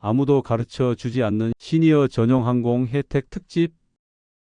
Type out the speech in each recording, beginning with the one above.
아무도 가르쳐 주지 않는 시니어 전용 항공 혜택 특집.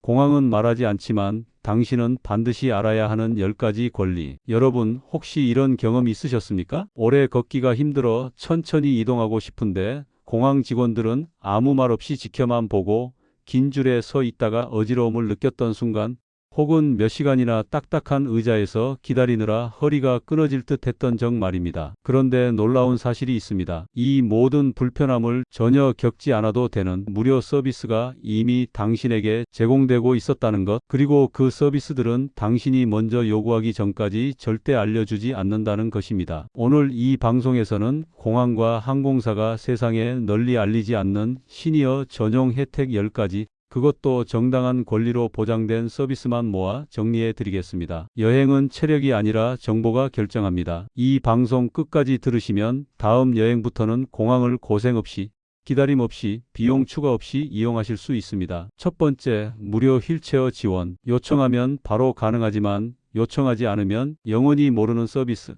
공항은 말하지 않지만 당신은 반드시 알아야 하는 10가지 권리. 여러분, 혹시 이런 경험 있으셨습니까? 오래 걷기가 힘들어 천천히 이동하고 싶은데 공항 직원들은 아무 말 없이 지켜만 보고 긴 줄에 서 있다가 어지러움을 느꼈던 순간, 혹은 몇 시간이나 딱딱한 의자에서 기다리느라 허리가 끊어질 듯 했던 적 말입니다. 그런데 놀라운 사실이 있습니다. 이 모든 불편함을 전혀 겪지 않아도 되는 무료 서비스가 이미 당신에게 제공되고 있었다는 것, 그리고 그 서비스들은 당신이 먼저 요구하기 전까지 절대 알려주지 않는다는 것입니다. 오늘 이 방송에서는 공항과 항공사가 세상에 널리 알리지 않는 시니어 전용 혜택 10가지, 그것도 정당한 권리로 보장된 서비스만 모아 정리해 드리겠습니다. 여행은 체력이 아니라 정보가 결정합니다. 이 방송 끝까지 들으시면 다음 여행부터는 공항을 고생 없이, 기다림 없이, 비용 추가 없이 이용하실 수 있습니다. 첫 번째, 무료 휠체어 지원. 요청하면 바로 가능하지만 요청하지 않으면 영원히 모르는 서비스.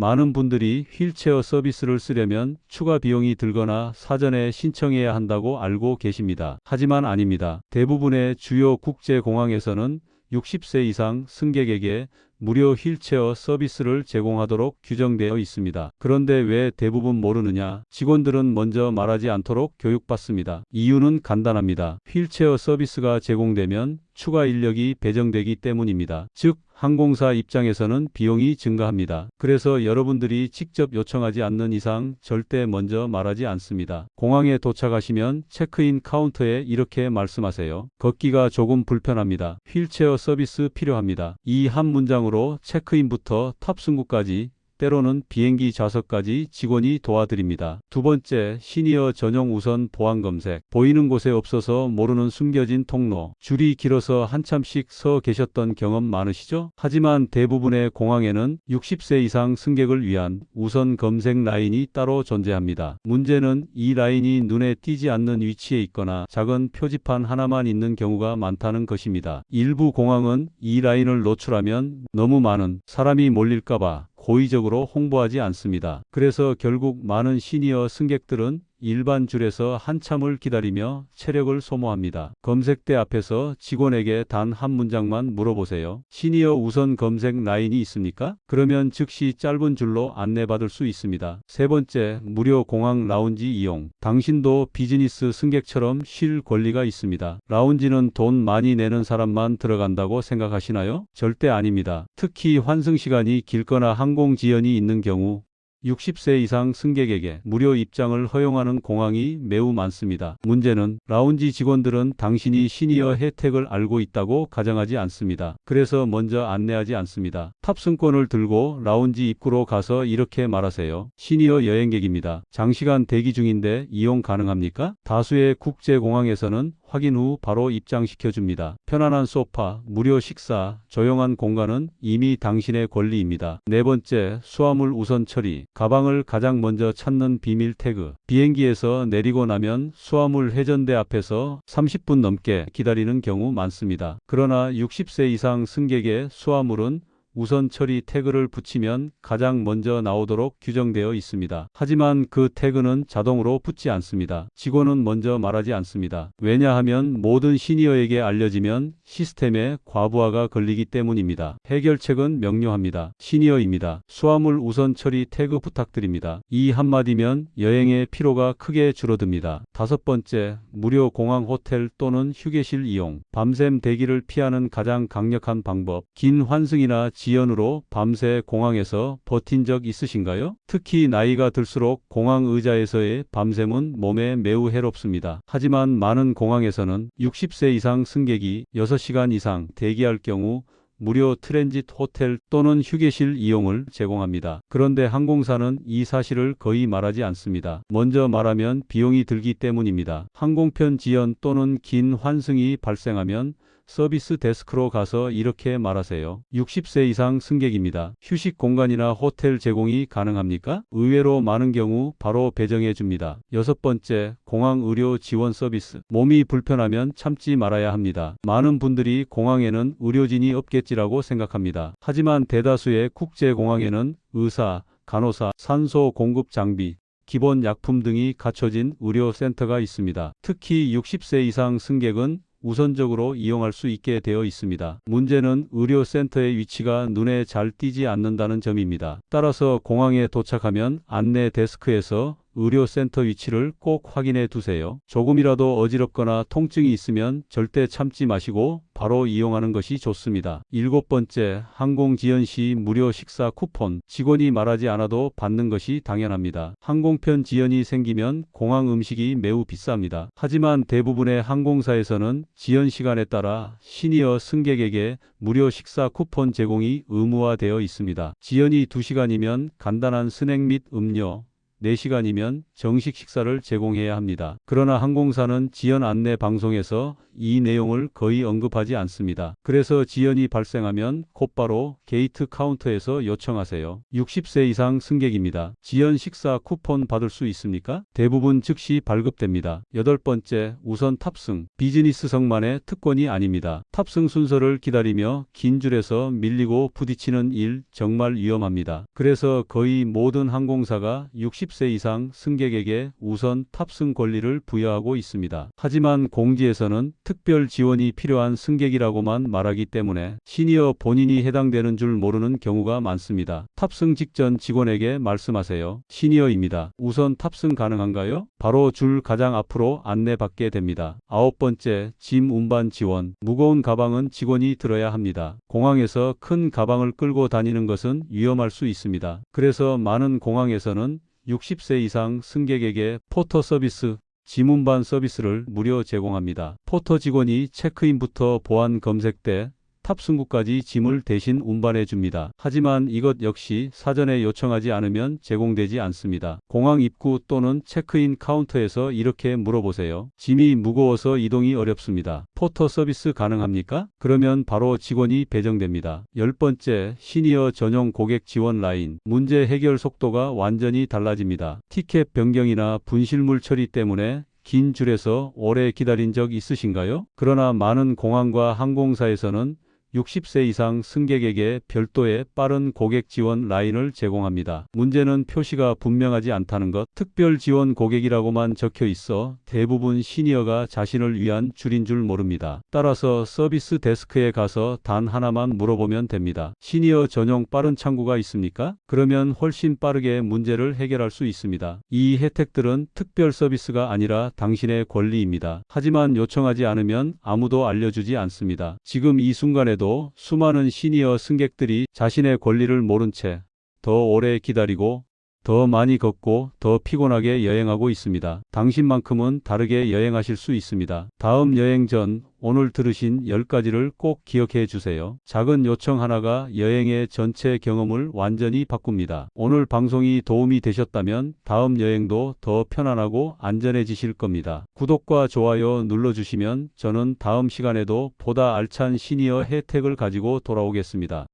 많은 분들이 휠체어 서비스를 쓰려면 추가 비용이 들거나 사전에 신청해야 한다고 알고 계십니다. 하지만 아닙니다. 대부분의 주요 국제공항에서는 60세 이상 승객에게 무료 휠체어 서비스를 제공하도록 규정되어 있습니다. 그런데 왜 대부분 모르느냐? 직원들은 먼저 말하지 않도록 교육받습니다. 이유는 간단합니다. 휠체어 서비스가 제공되면 추가 인력이 배정되기 때문입니다. 즉, 항공사 입장에서는 비용이 증가합니다. 그래서 여러분들이 직접 요청하지 않는 이상 절대 먼저 말하지 않습니다. 공항에 도착하시면 체크인 카운터에 이렇게 말씀하세요. 걷기가 조금 불편합니다. 휠체어 서비스 필요합니다. 이 한 문장으로 체크인부터 탑승구까지, 때로는 비행기 좌석까지 직원이 도와드립니다. 두 번째, 시니어 전용 우선 보안 검색. 보이는 곳에 없어서 모르는 숨겨진 통로. 줄이 길어서 한참씩 서 계셨던 경험 많으시죠? 하지만 대부분의 공항에는 60세 이상 승객을 위한 우선 검색 라인이 따로 존재합니다. 문제는 이 라인이 눈에 띄지 않는 위치에 있거나 작은 표지판 하나만 있는 경우가 많다는 것입니다. 일부 공항은 이 라인을 노출하면 너무 많은 사람이 몰릴까봐 고의적으로 홍보하지 않습니다. 그래서 결국 많은 시니어 승객들은 일반 줄에서 한참을 기다리며 체력을 소모합니다. 검색대 앞에서 직원에게 단 한 문장만 물어보세요. 시니어 우선 검색 라인이 있습니까? 그러면 즉시 짧은 줄로 안내받을 수 있습니다. 세 번째, 무료 공항 라운지 이용. 당신도 비즈니스 승객처럼 쉴 권리가 있습니다. 라운지는 돈 많이 내는 사람만 들어간다고 생각하시나요? 절대 아닙니다. 특히 환승 시간이 길거나 항공 지연이 있는 경우 60세 이상 승객에게 무료 입장을 허용하는 공항이 매우 많습니다. 문제는 라운지 직원들은 당신이 시니어 혜택을 알고 있다고 가정하지 않습니다. 그래서 먼저 안내하지 않습니다. 탑승권을 들고 라운지 입구로 가서 이렇게 말하세요. 시니어 여행객입니다. 장시간 대기 중인데 이용 가능합니까? 다수의 국제공항에서는 확인 후 바로 입장시켜줍니다. 편안한 소파, 무료 식사, 조용한 공간은 이미 당신의 권리입니다. 네 번째, 수화물 우선 처리. 가방을 가장 먼저 찾는 비밀 태그. 비행기에서 내리고 나면 수화물 회전대 앞에서 30분 넘게 기다리는 경우 많습니다. 그러나 60세 이상 승객의 수화물은 우선 처리 태그를 붙이면 가장 먼저 나오도록 규정되어 있습니다. 하지만 그 태그는 자동으로 붙지 않습니다. 직원은 먼저 말하지 않습니다. 왜냐하면 모든 시니어에게 알려지면 시스템에 과부하가 걸리기 때문입니다. 해결책은 명료합니다. 시니어입니다. 수화물 우선 처리 태그 부탁드립니다. 이 한마디면 여행의 피로가 크게 줄어듭니다. 다섯 번째, 무료 공항 호텔 또는 휴게실 이용. 밤샘 대기를 피하는 가장 강력한 방법. 긴 환승이나 지연으로 밤새 공항에서 버틴 적 있으신가요? 특히 나이가 들수록 공항 의자에서의 밤샘은 몸에 매우 해롭습니다. 하지만 많은 공항에서는 60세 이상 승객이 6시간 이상 대기할 경우 무료 트랜짓 호텔 또는 휴게실 이용을 제공합니다. 그런데 항공사는 이 사실을 거의 말하지 않습니다. 먼저 말하면 비용이 들기 때문입니다. 항공편 지연 또는 긴 환승이 발생하면 서비스 데스크로 가서 이렇게 말하세요. 60세 이상 승객입니다. 휴식 공간이나 호텔 제공이 가능합니까? 의외로 많은 경우 바로 배정해 줍니다. 여섯 번째, 공항 의료 지원 서비스. 몸이 불편하면 참지 말아야 합니다. 많은 분들이 공항에는 의료진이 없겠지라고 생각합니다. 하지만 대다수의 국제공항에는 의사, 간호사, 산소 공급 장비, 기본 약품 등이 갖춰진 의료센터가 있습니다. 특히 60세 이상 승객은 우선적으로 이용할 수 있게 되어 있습니다. 문제는 의료센터의 위치가 눈에 잘 띄지 않는다는 점입니다. 따라서 공항에 도착하면 안내 데스크에서 의료센터 위치를 꼭 확인해 두세요. 조금이라도 어지럽거나 통증이 있으면 절대 참지 마시고 바로 이용하는 것이 좋습니다. 7번째, 항공 지연 시 무료 식사 쿠폰. 직원이 말하지 않아도 받는 것이 당연합니다. 항공편 지연이 생기면 공항 음식이 매우 비쌉니다. 하지만 대부분의 항공사에서는 지연 시간에 따라 시니어 승객에게 무료 식사 쿠폰 제공이 의무화되어 있습니다. 지연이 2시간이면 간단한 스낵 및 음료, 4시간이면 정식 식사를 제공해야 합니다. 그러나 항공사는 지연 안내 방송에서 이 내용을 거의 언급하지 않습니다. 그래서 지연이 발생하면 곧바로 게이트 카운터에서 요청하세요. 60세 이상 승객입니다. 지연 식사 쿠폰 받을 수 있습니까? 대부분 즉시 발급됩니다. 8번째, 우선 탑승. 비즈니스석만의 특권이 아닙니다. 탑승 순서를 기다리며 긴 줄에서 밀리고 부딪히는 일 정말 위험합니다. 그래서 거의 모든 항공사가 60세 이상 승객에게 우선 탑승 권리를 부여하고 있습니다. 하지만 공지에서는 특별 지원이 필요한 승객이라고만 말하기 때문에 시니어 본인이 해당되는 줄 모르는 경우가 많습니다. 탑승 직전 직원에게 말씀하세요. 시니어입니다. 우선 탑승 가능한가요? 바로 줄 가장 앞으로 안내받게 됩니다. 9번째, 짐 운반 지원. 무거운 가방은 직원이 들어야 합니다. 공항에서 큰 가방을 끌고 다니는 것은 위험할 수 있습니다. 그래서 많은 공항에서는 60세 이상 승객에게 포터 서비스, 짐 운반 서비스를 무료 제공합니다. 포터 직원이 체크인부터 보안 검색 때 탑승구까지 짐을 대신 운반해 줍니다. 하지만 이것 역시 사전에 요청하지 않으면 제공되지 않습니다. 공항 입구 또는 체크인 카운터에서 이렇게 물어보세요. 짐이 무거워서 이동이 어렵습니다. 포터 서비스 가능합니까? 그러면 바로 직원이 배정됩니다. 10번째, 시니어 전용 고객 지원 라인. 문제 해결 속도가 완전히 달라집니다. 티켓 변경이나 분실물 처리 때문에 긴 줄에서 오래 기다린 적 있으신가요? 그러나 많은 공항과 항공사에서는 60세 이상 승객에게 별도의 빠른 고객 지원 라인을 제공합니다. 문제는 표시가 분명하지 않다는 것. 특별 지원 고객이라고만 적혀 있어 대부분 시니어가 자신을 위한 줄인 줄 모릅니다. 따라서 서비스 데스크에 가서 단 하나만 물어보면 됩니다. 시니어 전용 빠른 창구가 있습니까? 그러면 훨씬 빠르게 문제를 해결할 수 있습니다. 이 혜택들은 특별 서비스가 아니라 당신의 권리입니다. 하지만 요청하지 않으면 아무도 알려주지 않습니다. 지금 이 순간에 도 수많은 시니어 승객들이 자신의 권리를 모른 채 더 오래 기다리고 더 많이 걷고 더 피곤하게 여행하고 있습니다. 당신만큼은 다르게 여행하실 수 있습니다. 다음 여행 전 오늘 들으신 10가지를 꼭 기억해 주세요. 작은 요청 하나가 여행의 전체 경험을 완전히 바꿉니다. 오늘 방송이 도움이 되셨다면 다음 여행도 더 편안하고 안전해지실 겁니다. 구독과 좋아요 눌러주시면 저는 다음 시간에도 보다 알찬 시니어 혜택을 가지고 돌아오겠습니다.